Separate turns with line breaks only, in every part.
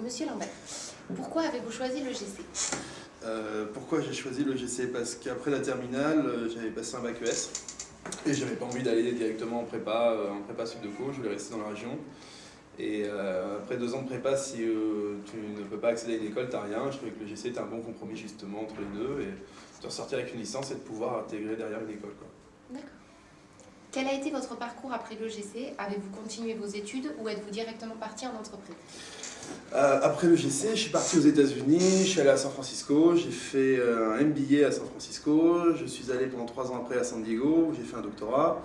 Monsieur Lambert, pourquoi avez-vous choisi le GC?
Pourquoi j'ai choisi le GC? Parce qu'après la terminale, j'avais passé un bac ES et j'avais pas envie d'aller directement en prépa Sup de Co, je voulais rester dans la région. Et après 2 ans de prépa, si tu ne peux pas accéder à une école, t'as rien. Je trouvais que le GC était un bon compromis justement entre les deux et de ressortir avec une licence et de pouvoir intégrer derrière une école, quoi.
D'accord. Quel a été votre parcours après le GC? Avez-vous continué vos études ou êtes-vous directement parti en entreprise?
Après le GC, je suis parti aux États-Unis, je suis allé à San Francisco, j'ai fait un MBA à San Francisco, je suis allé pendant 3 ans après à San Diego, où j'ai fait un doctorat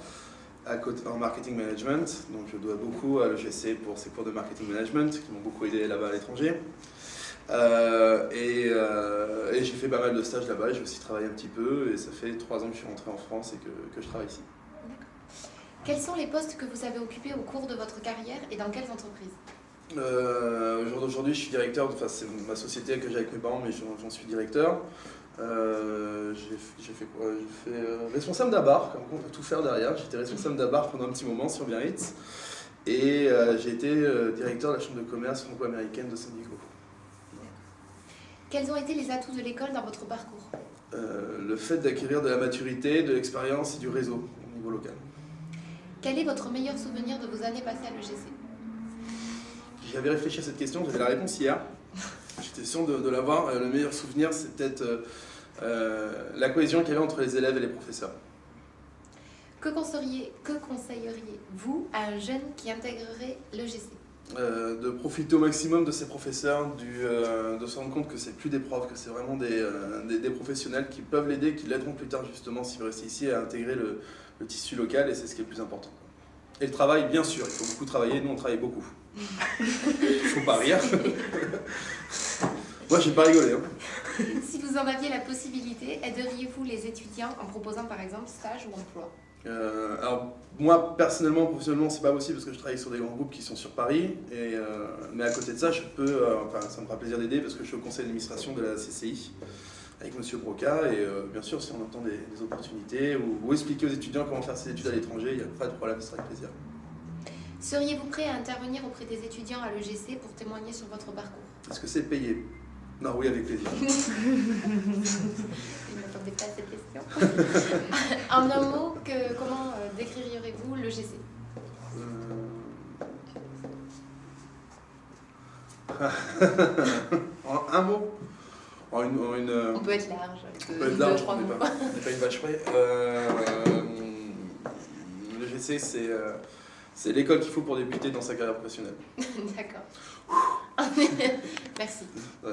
en marketing management, donc je dois beaucoup à l'EGC pour ses cours de marketing management qui m'ont beaucoup aidé là-bas à l'étranger. Et j'ai fait pas mal de stages là-bas, j'ai aussi travaillé un petit peu et ça fait 3 ans que je suis rentré en France et que je travaille ici.
Quels sont les postes que vous avez occupés au cours de votre carrière et dans quelles entreprises?
Au jour d'aujourd'hui, je suis directeur, enfin c'est ma société que j'ai avec mes parents, mais j'en suis directeur. J'ai fait quoi? J'ai fait responsable d'Abar, comme on peut tout faire derrière. J'étais responsable d'Abar pendant un petit moment sur Biarritz. Et j'ai été directeur de la chambre de commerce franco-américaine de San Diego.
Quels ont été les atouts de l'école dans votre parcours?
Le fait d'acquérir de la maturité, de l'expérience et du réseau au niveau local.
Quel est votre meilleur souvenir de vos années passées à l'EGC?
J'avais réfléchi à cette question, j'avais la réponse hier. J'étais sûr de l'avoir. Le meilleur souvenir, c'est peut-être la cohésion qu'il y avait entre les élèves et les professeurs.
Que conseilleriez-vous à un jeune qui intégrerait l'EGC?
De profiter au maximum de ses professeurs, de se rendre compte que c'est plus des profs, que c'est vraiment des professionnels qui peuvent l'aider, qui l'aideront plus tard justement s'il veut rester ici à intégrer le tissu local, et c'est ce qui est le plus important. Et le travail, bien sûr, il faut beaucoup travailler, nous on travaille beaucoup. Il faut pas rire. Moi j'ai pas rigolé. Hein.
Si vous en aviez la possibilité, aideriez-vous les étudiants en proposant par exemple stage ou emploi?
Alors moi personnellement, professionnellement, c'est pas possible parce que je travaille sur des grands groupes qui sont sur Paris. Mais à côté de ça, je peux, ça me fera plaisir d'aider parce que je suis au conseil d'administration de la CCI avec Monsieur Broca. Et bien sûr, si on entend des opportunités ou expliquer aux étudiants comment faire ses études à l'étranger, il n'y a pas de problème, ce sera avec plaisir.
Seriez-vous prêt à intervenir auprès des étudiants à l'EGC pour témoigner sur votre parcours?
Est-ce que c'est payé? Non, oui, avec plaisir.
Je ne m'attendais pas à cette question. En un mot, comment décririez-vous l'EGC?
En un mot?
On peut être large.
On peut être large, on n'est pas une vache près. L'EGC, c'est l'école qu'il faut pour débuter dans sa carrière professionnelle.
D'accord. Merci.
Ouais.